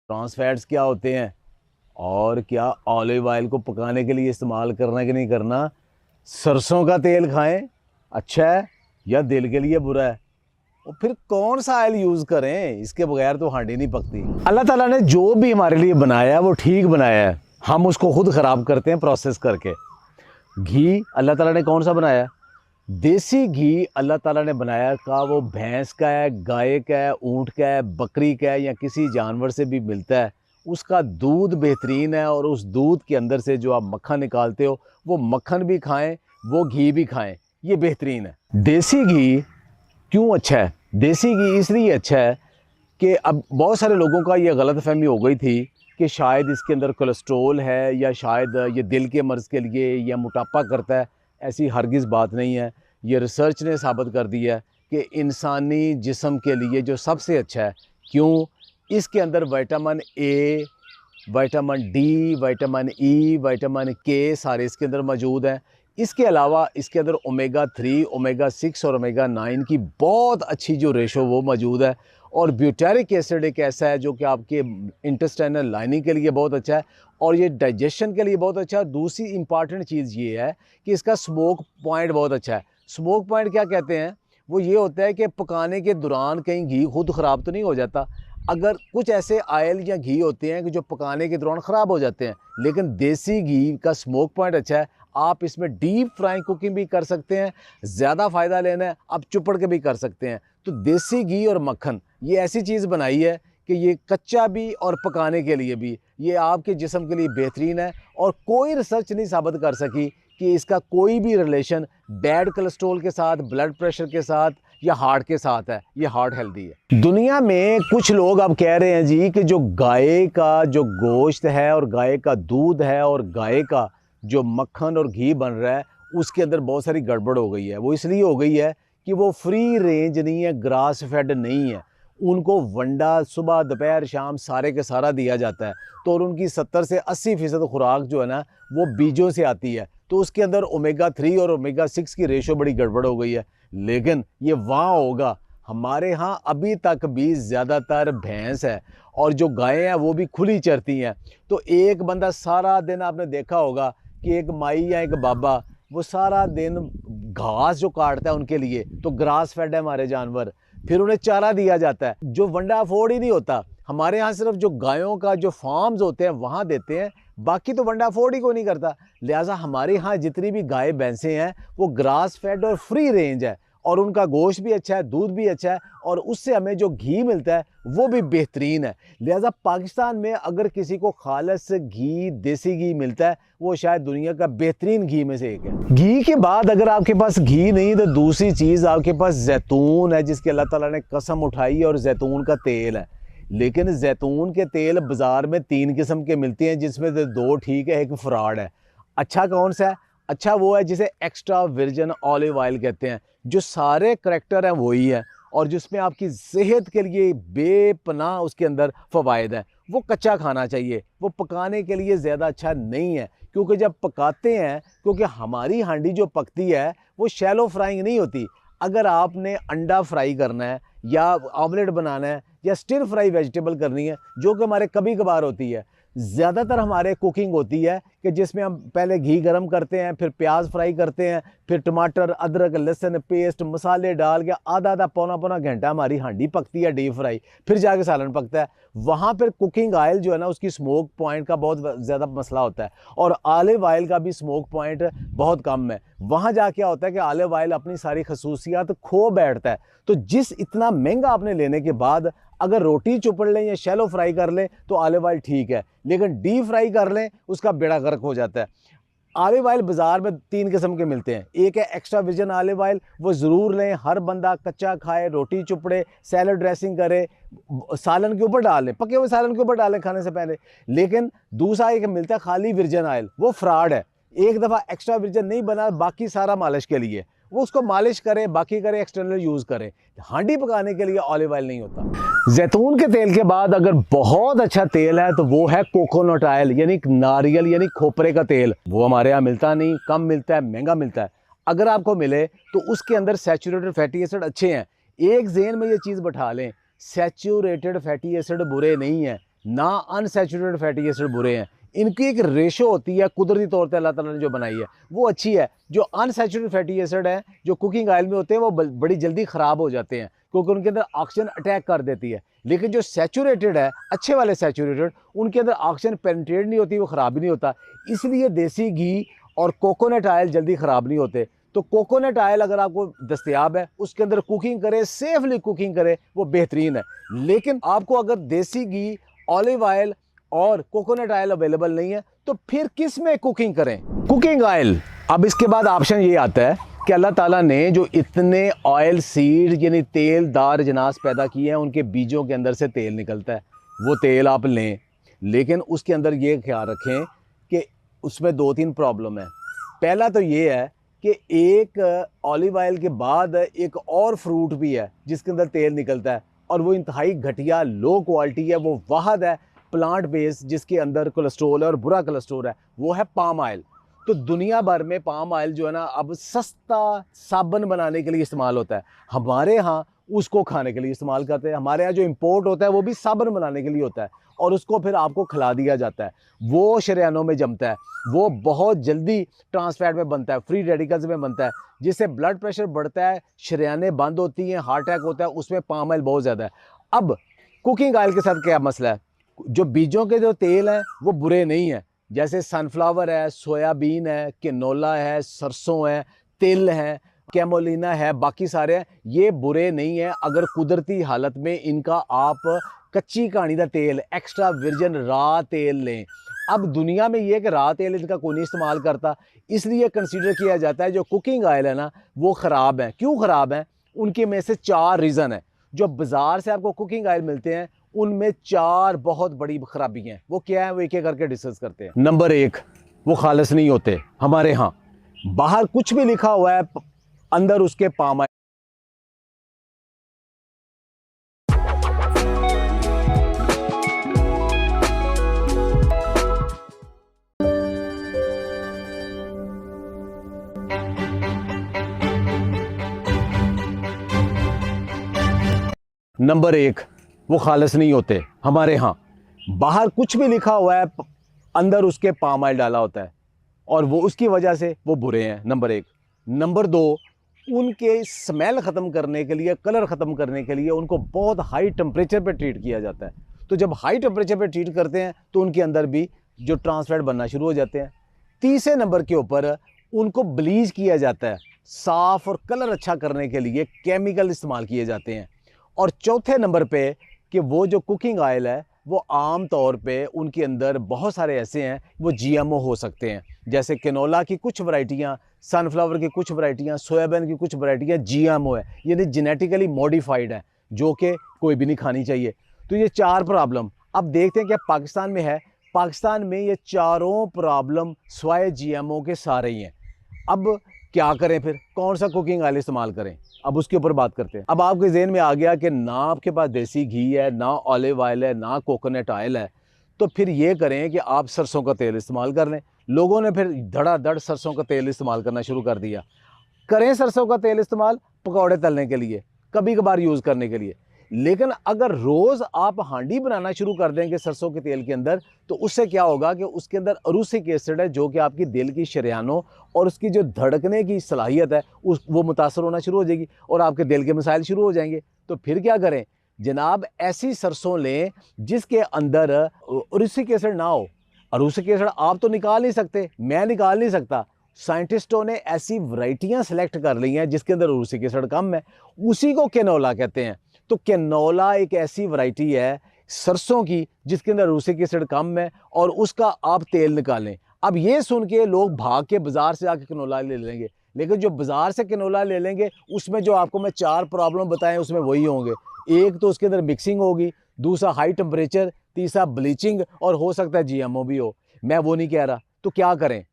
Trans fats क्या होते हैं और क्या ऑलिव ऑयल को पकाने के लिए इस्तेमाल करना कि नहीं करना। सरसों का तेल खाएं, अच्छा है या दिल के लिए बुरा है? और फिर कौन सा ऑयल यूज़ करें, इसके बगैर तो हांडी नहीं पकती। अल्लाह ताला ने जो भी हमारे लिए बनाया है वो ठीक बनाया है, हम उसको खुद ख़राब करते हैं प्रोसेस करके। घी अल्लाह ताला ने कौन सा बनाया है? देसी घी अल्लाह ताला ने बनाया का वो भैंस का है, गाय का है, ऊँट का है, बकरी का है या किसी जानवर से भी मिलता है। उसका दूध बेहतरीन है और उस दूध के अंदर से जो आप मक्खन निकालते हो वो मक्खन भी खाएं, वो घी भी खाएं, ये बेहतरीन है। देसी घी क्यों अच्छा है? देसी घी इसलिए अच्छा है कि अब बहुत सारे लोगों का ये गलतफहमी हो गई थी कि शायद इसके अंदर कोलेस्ट्रॉल है या शायद ये दिल के मर्ज़ के लिए या मोटापा करता है। ऐसी हरगिज़ बात नहीं है। ये रिसर्च ने साबित कर दिया है कि इंसानी जिस्म के लिए जो सबसे अच्छा है। क्यों? इसके अंदर vitamin A, vitamin D, vitamin E, vitamin के सारे इसके अंदर मौजूद हैं। इसके अलावा इसके अंदर ओमेगा 3, ओमेगा 6 और ओमेगा 9 की बहुत अच्छी जो रेशो वो मौजूद है। और ब्यूटारिक एसिड एक ऐसा है जो कि आपके इंटेस्टाइनल लाइनिंग के लिए बहुत अच्छा है और ये डाइजेशन के लिए बहुत अच्छा है। दूसरी इंपॉर्टेंट चीज़ ये है कि इसका स्मोक पॉइंट बहुत अच्छा है। स्मोक पॉइंट क्या कहते हैं? वो ये होता है कि पकाने के दौरान कहीं घी खुद ख़राब तो नहीं हो जाता। अगर कुछ ऐसे ऑयल या घी होते हैं कि जो पकाने के दौरान ख़राब हो जाते हैं, लेकिन देसी घी का स्मोक पॉइंट अच्छा है। आप इसमें डीप फ्राइंग कुकिंग भी कर सकते हैं, ज़्यादा फ़ायदा लेना है आप चुपड़ के भी कर सकते हैं। तो देसी घी और मक्खन ये ऐसी चीज़ बनाई है कि ये कच्चा भी और पकाने के लिए भी ये आपके जिस्म के लिए बेहतरीन है। और कोई रिसर्च नहीं साबित कर सकी कि इसका कोई भी रिलेशन बैड कोलेस्ट्रॉल के साथ, ब्लड प्रेशर के साथ या हार्ट के साथ है। ये हार्ट हेल्दी है। दुनिया में कुछ लोग अब कह रहे हैं जी कि जो गाय का जो गोश्त है और गाय का दूध है और गाय का जो मक्खन और घी बन रहा है उसके अंदर बहुत सारी गड़बड़ हो गई है। वो इसलिए हो गई है कि वो फ्री रेंज नहीं है, ग्रास फेड नहीं है। उनको वंडा सुबह दोपहर शाम सारे के सारा दिया जाता है। तो और उनकी 70 से 80% खुराक जो है ना वो बीजों से आती है। तो उसके अंदर ओमेगा 3 और ओमेगा 6 की रेशो बड़ी गड़बड़ हो गई है। लेकिन ये वहाँ होगा, हमारे यहाँ अभी तक भी ज़्यादातर भैंस है और जो गायें हैं वो भी खुली चरती हैं। तो एक बंदा सारा दिन, आपने देखा होगा कि एक माई या एक बाबा वो सारा दिन घास जो काटता है उनके लिए, तो ग्रास फेड है हमारे जानवर, फिर उन्हें चारा दिया जाता है जो वंडा अफोर्ड ही नहीं होता। हमारे यहाँ सिर्फ जो गायों का जो फार्म्स होते हैं वहाँ देते हैं, बाकी तो वंडा अफोर्ड ही कोई नहीं करता। लिहाजा हमारे यहाँ जितनी भी गाय भैंसें हैं वो ग्रास फेड और फ्री रेंज है और उनका गोश्त भी अच्छा है, दूध भी अच्छा है और उससे हमें जो घी मिलता है वो भी बेहतरीन है। लिहाजा पाकिस्तान में अगर किसी को खालिस घी, देसी घी मिलता है, वो शायद दुनिया का बेहतरीन घी में से एक है। घी के बाद अगर आपके पास घी नहीं तो दूसरी चीज़ आपके पास जैतून है, जिसकी अल्लाह ताला ने कसम उठाई, और जैतून का तेल है। लेकिन जैतून के तेल बाज़ार में 3 किस्म के मिलते हैं, जिसमें से 2 ठीक है, एक फ्रॉड है। अच्छा कौन सा है? अच्छा वो है जिसे एक्स्ट्रा वर्जिन ऑलिव ऑयल कहते हैं, जो सारे करैक्टर हैं वही है और जिसमें आपकी सेहत के लिए बेपनाह उसके अंदर फ़वाइद हैं। वो कच्चा खाना चाहिए, वो पकाने के लिए ज़्यादा अच्छा नहीं है। क्योंकि जब पकाते हैं, क्योंकि हमारी हांडी जो पकती है वो शैलो फ्राइंग नहीं होती। अगर आपने अंडा फ्राई करना है या ऑमलेट बनाना है या स्टिर फ्राई वेजिटेबल करनी है, जो कि हमारे कभी कभार होती है, ज़्यादातर हमारे कुकिंग होती है कि जिसमें हम पहले घी गरम करते हैं, फिर प्याज फ्राई करते हैं, फिर टमाटर, अदरक, लहसुन पेस्ट, मसाले डाल के आधा आधा पौना पौना घंटा हमारी हांडी पकती है डीप फ्राई, फिर जाके सालन पकता है। वहाँ पर कुकिंग ऑयल जो है ना उसकी स्मोक पॉइंट का बहुत ज़्यादा मसला होता है और ऑलिव ऑयल का भी स्मोक पॉइंट बहुत कम है। वहाँ जा क्या होता है कि ऑलिव ऑयल अपनी सारी खसूसियात खो बैठता है। तो जिस इतना महंगा आपने लेने के बाद अगर रोटी चुपड़ लें या शैलो फ्राई कर लें तो ऑलिव ऑयल ठीक है, लेकिन डीप फ्राई कर लें उसका बेड़ा गर्क हो जाता है। ऑलिव ऑयल बाज़ार में 3 किस्म के मिलते हैं। एक है एक्स्ट्रा वर्जिन ऑलिव ऑयल, वो ज़रूर लें। हर बंदा कच्चा खाए, रोटी चुपड़े, सैलड ड्रेसिंग करे, सालन के ऊपर डालें, पके हुए सालन के ऊपर डालें खाने से पहले। लेकिन दूसरा एक मिलता है खाली वर्जिन ऑयल, वो फ्रॉड है। एक दफ़ा एक्स्ट्रा वर्जिन नहीं बना, बाकी सारा मालिश के लिए, वो उसको मालिश करे, बाकी करे, एक्सटर्नल यूज़ करे। हांडी पकाने के लिए ऑलिव ऑयल नहीं होता। जैतून के तेल के बाद अगर बहुत अच्छा तेल है तो वो है कोकोनट ऑयल, यानी नारियल यानी खोपरे का तेल। वो हमारे यहाँ मिलता नहीं, कम मिलता है, महंगा मिलता है। अगर आपको मिले तो उसके अंदर सैचुरेटेड फैटी एसिड अच्छे हैं। एक ज़हन में ये चीज़ बैठा लें, सैचुरेटेड फैटी एसिड बुरे नहीं है, ना अनसैचुरेटेड फैटी एसिड बुरे हैं। इनकी एक रेशो होती है कुदरती तौर पे अल्लाह ताला ने जो बनाई है वो अच्छी है। जो अनसैचुरेटेड फैटी एसिड है जो कुकिंग ऑयल में होते हैं वो बड़ी जल्दी ख़राब हो जाते हैं क्योंकि उनके अंदर ऑक्सीजन अटैक कर देती है। लेकिन जो सैचुरेटेड है, अच्छे वाले सैचुरेटेड, उनके अंदर ऑक्सीजन पेनिट्रेट नहीं होती, वो ख़राब भी नहीं होता। इसलिए देसी घी और कोकोनट ऑयल जल्दी ख़राब नहीं होते। तो कोकोनट ऑयल अगर आपको दस्तयाब है उसके अंदर कुकिंग करें, सेफली कुकिंग करें, वो बेहतरीन है। लेकिन आपको अगर देसी घी, ऑलिव ऑयल और कोकोनट ऑयल अवेलेबल नहीं है तो फिर किस में कुकिंग करें? Cooking oil. अब इसके बाद ऑप्शन ये आता है कि अल्लाह ताला ने जो इतने ऑयल सीड यानी तेलदार अजनास पैदा किए हैं उनके बीजों के अंदर से तेल निकलता है, वो तेल आप लें। लेकिन उसके अंदर ये ख्याल रखें कि उसमें 2-3 प्रॉब्लम है। पहला तो ये है कि एक ऑलिव ऑयल के बाद एक और फ्रूट भी है जिसके अंदर तेल निकलता है और वो इंतहाई घटिया लो क्वालिटी है। वो वाहद है प्लांट बेस्ड जिसके अंदर कोलेस्ट्रोल है और बुरा कोलेस्ट्रोल है, वो है पाम ऑयल। तो दुनिया भर में पाम ऑयल जो है ना अब सस्ता साबुन बनाने के लिए इस्तेमाल होता है। हमारे यहाँ उसको खाने के लिए इस्तेमाल करते हैं। हमारे यहाँ जो इंपोर्ट होता है वो भी साबुन बनाने के लिए होता है और उसको फिर आपको खिला दिया जाता है। वो शरीयानों में जमता है, वो बहुत जल्दी ट्रांसफैट में बनता है, फ्री रेडिकल्स में बनता है, जिससे ब्लड प्रेशर बढ़ता है, शरीयानें बंद होती हैं, हार्ट अटैक होता है। उसमें पाम ऑयल बहुत ज़्यादा है। अब कुकिंग ऑयल के साथ क्या मसला है? जो बीजों के जो तेल हैं वो बुरे नहीं हैं, जैसे सनफ्लावर है, सोयाबीन है, किनोला है, सरसों है, तिल है, कैमोलिना है, बाकी सारे हैं, ये बुरे नहीं हैं अगर कुदरती हालत में इनका आप कच्ची कहानी का तेल, एक्स्ट्रा वर्जिन रा तेल लें। अब दुनिया में ये कि रा तेल इनका कोई नहीं इस्तेमाल करता, इसलिए कंसीडर किया जाता है जो कुकिंग ऑयल है ना वो ख़राब है। क्यों ख़राब है? उनके में से 4 रीज़न है। जो बाज़ार से आपको कुकिंग ऑयल मिलते हैं उनमें 4 बहुत बड़ी खराबी हैं। वो क्या है वो एक एक करके डिस्कस करते हैं। नंबर 1, वो खालिस नहीं होते। हमारे यहाँ बाहर कुछ भी लिखा हुआ है, अंदर उसके पाम ऑयल। नंबर 1, वो खालिस नहीं होते। हमारे यहाँ बाहर कुछ भी लिखा हुआ है, अंदर उसके पाम ऑयल डाला होता है और वो उसकी वजह से वो बुरे हैं। नंबर 1। नंबर 2, उनके स्मेल ख़त्म करने के लिए, कलर ख़त्म करने के लिए उनको बहुत हाई टेम्परेचर पे ट्रीट किया जाता है। तो जब हाई टेम्परेचर पे ट्रीट करते हैं तो उनके अंदर भी जो ट्रांसफैट बनना शुरू हो जाते हैं। तीसरे नंबर के ऊपर उनको ब्लीच किया जाता है, साफ़ और कलर अच्छा करने के लिए केमिकल इस्तेमाल किए जाते हैं। और चौथे नंबर पे कि वो जो कुकिंग ऑयल है वो आम तौर पे उनके अंदर बहुत सारे ऐसे हैं वो जीएमओ हो सकते हैं, जैसे कैनोला की कुछ वैरायटियां, सनफ्लावर की कुछ वैरायटियां, सोयाबीन की कुछ वैरायटियां जीएमओ है, यानी जेनेटिकली मॉडिफाइड है, जो कि कोई भी नहीं खानी चाहिए। तो ये 4 प्रॉब्लम अब देखते हैं कि पाकिस्तान में है। पाकिस्तान में ये चारों प्रॉब्लम स्वाय जीएमओ के सारे ही हैं। अब क्या करें फिर? कौन सा कुकिंग ऑयल इस्तेमाल करें? अब उसके ऊपर बात करते हैं। अब आपके ज़हन में आ गया कि ना आपके पास देसी घी है, ना ऑलिव ऑयल है, ना कोकोनट ऑयल है, तो फिर ये करें कि आप सरसों का तेल इस्तेमाल कर लें। लोगों ने फिर धड़ाधड़ सरसों का तेल इस्तेमाल करना शुरू कर दिया। करें सरसों का तेल इस्तेमाल पकौड़े तलने के लिए, कभी कभार यूज़ करने के लिए। लेकिन अगर रोज़ आप हांडी बनाना शुरू कर देंगे सरसों के तेल के अंदर, तो उससे क्या होगा कि उसके अंदर अरूसिक एसिड है जो कि आपकी दिल की शरीयानों और उसकी जो धड़कने की सलाहियत है वो मुतासर होना शुरू हो जाएगी और आपके दिल के मसाइल शुरू हो जाएंगे। तो फिर क्या करें जनाब? ऐसी सरसों लें जिसके अंदर अरूसिक एसिड ना हो। अरूसिक एसिड आप तो निकाल नहीं सकते, मैं निकाल नहीं सकता। साइंटिस्टों ने ऐसी वैरायटियां सेलेक्ट कर ली हैं जिसके अंदर अरूसिक एसिड कम है, उसी को कैनोला कहते हैं। तो कैनोला एक ऐसी वैरायटी है सरसों की जिसके अंदर अरूसिक एसिड कम है और उसका आप तेल निकालें। अब ये सुन के लोग भाग के बाजार से आके कैनोला ले लेंगे, लेकिन जो बाजार से कैनोला ले लेंगे उसमें जो आपको मैं 4 प्रॉब्लम बताएं उसमें वही होंगे। एक तो उसके अंदर मिक्सिंग होगी, दूसरा हाई टेम्परेचर, तीसरा ब्लीचिंग और हो सकता है जीएमओ भी हो। मैं वो नहीं कह रहा। तो क्या करें?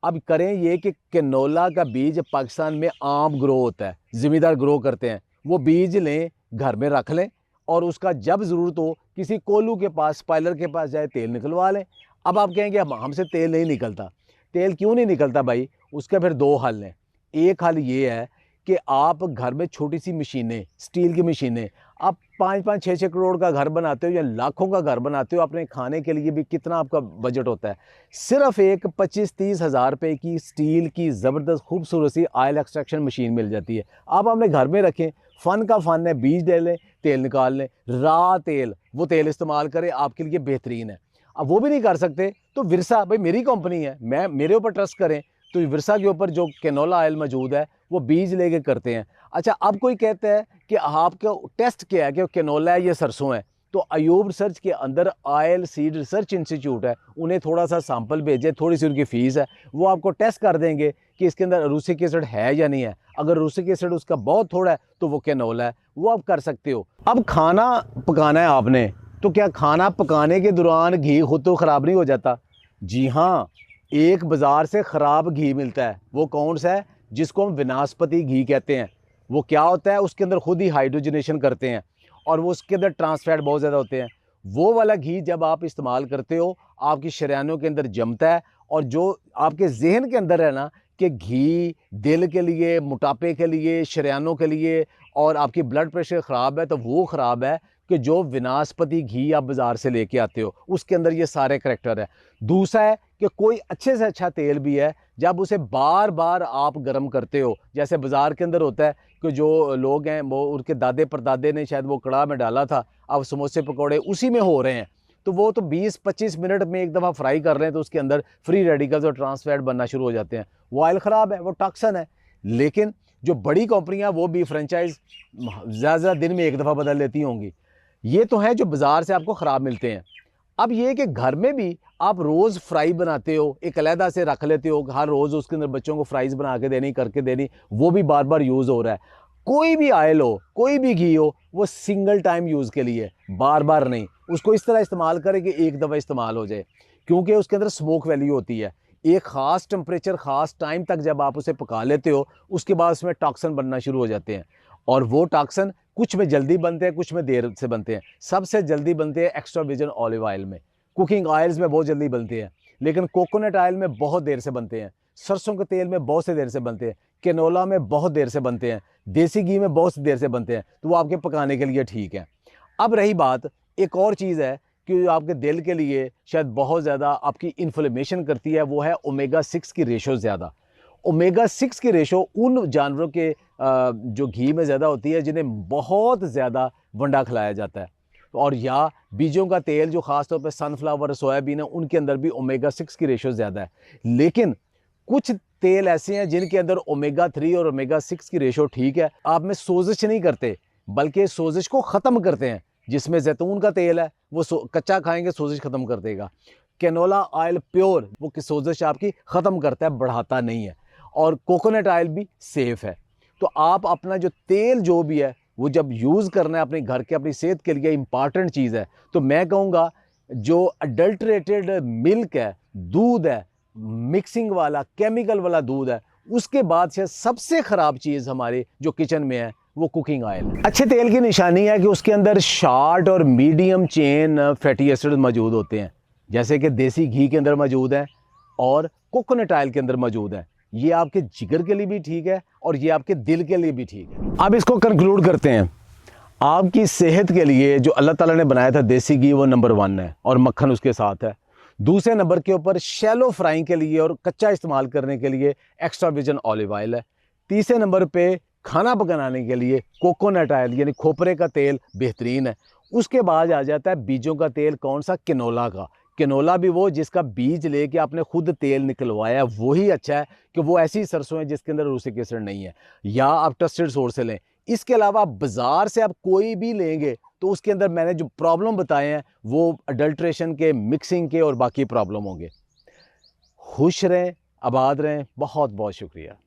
अब करें ये कि कैनोला का बीज पाकिस्तान में आम ग्रो होता है, ज़िम्मेदार ग्रो करते हैं। वो बीज लें, घर में रख लें और उसका जब ज़रूरत हो किसी कोल्हू के पास, स्पाइलर के पास जाए तेल निकलवा लें। अब आप कहेंगे हमसे तेल नहीं निकलता। तेल क्यों नहीं निकलता भाई? उसके फिर 2 हल हैं। एक हल ये है कि आप घर में छोटी सी मशीनें, स्टील की मशीनें, आप 5-5, 6-6 करोड़ का घर बनाते हो या लाखों का घर बनाते हो, अपने खाने के लिए भी कितना आपका बजट होता है। सिर्फ एक 25-30 हज़ार रुपये की स्टील की ज़बरदस्त खूबसूरत सी ऑयल एक्सट्रैक्शन मशीन मिल जाती है। आप अपने घर में रखें, फ़न का फ़न है, बीज डालें, तेल निकाल लें, रा तेल, वो तेल इस्तेमाल करें, आपके लिए बेहतरीन है। अब वो भी नहीं कर सकते तो विरसा, भाई मेरी कंपनी है, मैं मेरे ऊपर ट्रस्ट करें, तो विरसा के ऊपर जो कैनोला ऑयल मौजूद है वो बीज लेके करते हैं। अच्छा, अब कोई कहता है कि आपका टेस्ट क्या है कि कैनोला है या सरसों है, तो अयूब रिसर्च के अंदर ऑयल सीड रिसर्च इंस्टीट्यूट है, उन्हें थोड़ा सा सैंपल भेजें, थोड़ी सी उनकी फ़ीस है, वो आपको टेस्ट कर देंगे कि इसके अंदर रूसिक एसिड है या नहीं है। अगर रूसिक एसिड उसका बहुत थोड़ा है तो वो कैनोला है, वो आप कर सकते हो। अब खाना पकाना है आपने, तो क्या खाना पकाने के दौरान घी खुद तो ख़राब नहीं हो जाता? जी हाँ, एक बाज़ार से ख़राब घी मिलता है, वो कौन सा है? जिसको हम विनास्पति घी कहते हैं। वो क्या होता है, उसके अंदर खुद ही हाइड्रोजनेशन करते हैं और वो उसके अंदर ट्रांस फैट बहुत ज़्यादा होते हैं। वो वाला घी जब आप इस्तेमाल करते हो, आपकी शरीयानों के अंदर जमता है, और जो आपके जहन के अंदर है ना कि घी दिल के लिए, मोटापे के लिए, शरीयानों के लिए और आपकी ब्लड प्रेशर ख़राब है, तो वो ख़राब है कि जो विनास्पति घी आप बाज़ार से लेके आते हो, उसके अंदर ये सारे करैक्टर है। दूसरा है कि कोई अच्छे से अच्छा तेल भी है, जब उसे बार बार आप गर्म करते हो, जैसे बाज़ार के अंदर होता है कि जो लोग हैं वो, उनके दादे परदादे ने शायद वो कढ़ा में डाला था, अब समोसे पकौड़े उसी में हो रहे हैं, तो वो तो 20-25 मिनट में एक दफ़ा फ्राई कर रहे हैं, तो उसके अंदर फ्री रेडिकल्स और ट्रांस फैट बनना शुरू हो जाते हैं। वो ऑयल ख़राब है, वो टॉक्सिन है। लेकिन जो बड़ी कंपनियां, वो भी फ्रेंचाइज ज़्यादा दिन में एक दफ़ा बदल लेती होंगी। ये तो है जो बाज़ार से आपको ख़राब मिलते हैं। अब ये कि घर में भी आप रोज़ फ्राई बनाते हो, एक अलहदा से रख लेते हो, हर रोज़ उसके अंदर बच्चों को फ्राइज़ बना के देनी, करके देनी, वो भी बार बार यूज़ हो रहा है। कोई भी ऑयल हो, कोई भी घी हो, वो सिंगल टाइम यूज़ के लिए, बार बार नहीं। उसको इस तरह इस्तेमाल करें कि एक दफ़ा इस्तेमाल हो जाए, क्योंकि उसके अंदर स्मोक वैल्यू होती है। एक ख़ास टेम्परेचर, ख़ास टाइम तक जब आप उसे पका लेते हो, उसके बाद उसमें टॉक्सिन बनना शुरू हो जाते हैं, और वो टॉक्सिन कुछ में जल्दी बनते हैं, कुछ में देर से बनते हैं। सबसे जल्दी बनते हैं एक्स्ट्रा वर्जिन ऑलिव ऑयल में, कुकिंग ऑयल्स में बहुत जल्दी बनते हैं, लेकिन कोकोनट ऑयल में बहुत देर से बनते हैं, सरसों के तेल में बहुत से देर से बनते हैं, कैनोला में बहुत देर से बनते हैं, देसी घी में बहुत देर से बनते हैं, तो वो आपके पकाने के लिए ठीक है। अब रही बात, एक और चीज़ है कि आपके दिल के लिए शायद बहुत ज़्यादा आपकी इन्फ्लेमेशन करती है, वो है ओमेगा 6 की रेशो ज़्यादा। ओमेगा 6 की रेशो उन जानवरों के जो घी में ज़्यादा होती है जिन्हें बहुत ज़्यादा वंडा खिलाया जाता है, और या बीजों का तेल जो ख़ास तौर पे सनफ्लावर, सोयाबीन है, उनके अंदर भी ओमेगा 6 की रेशो ज़्यादा है। लेकिन कुछ तेल ऐसे हैं जिनके अंदर ओमेगा 3 और ओमेगा 6 की रेशो ठीक है, आप में सोजिश नहीं करते, बल्कि सोजिश को ख़त्म करते हैं। जिसमें जैतून का तेल है, वो कच्चा खाएंगे सोजिश ख़त्म कर देगा। कैनोला ऑयल प्योर, वो सोजिश आपकी ख़त्म करता है, बढ़ाता नहीं है। और कोकोनट ऑयल भी सेफ़ है। तो आप अपना जो तेल जो भी है, वो जब यूज़ करना है अपने घर के, अपनी सेहत के लिए इंपॉर्टेंट चीज़ है, तो मैं कहूँगा जो अडल्ट्रेटेड मिल्क है, दूध है, मिक्सिंग वाला, केमिकल वाला दूध है, उसके बाद से सबसे ख़राब चीज़ हमारे जो किचन में है वो कुकिंग ऑयल। अच्छे तेल की निशानी है कि उसके अंदर शॉर्ट और मीडियम चेन फैटी एसिड मौजूद होते हैं, जैसे कि देसी घी के अंदर मौजूद है और कोकोनट ऑयल के अंदर मौजूद है। ये आपके जिगर के लिए भी ठीक है और ये आपके दिल के लिए भी ठीक है। अब इसको कंक्लूड करते हैं। आपकी सेहत के लिए जो अल्लाह ताला ने बनाया था देसी घी, वो नंबर 1 है और मक्खन उसके साथ है। दूसरे नंबर के ऊपर शैलो फ्राइंग के लिए और कच्चा इस्तेमाल करने के लिए एक्स्ट्रा वर्जिन ऑलिव ऑयल है। तीसरे नंबर पे खाना पकाने के लिए कोकोनट ऑयल यानी खोपरे का तेल बेहतरीन है। उसके बाद आ जाता है बीजों का तेल, कौन सा? कैनोला का। कैनोला भी वो जिसका बीज लेके आपने खुद तेल निकलवाया, वही अच्छा है कि वो ऐसी सरसों है जिसके अंदर रूसिक एसिड नहीं है, या आप ट्रस्टेड सोर्स से लें। इसके अलावा बाज़ार से आप कोई भी लेंगे तो उसके अंदर मैंने जो प्रॉब्लम बताए हैं वो अडल्ट्रेशन के, मिक्सिंग के और बाकी प्रॉब्लम होंगे। खुश रहें, आबाद रहें। बहुत बहुत शुक्रिया।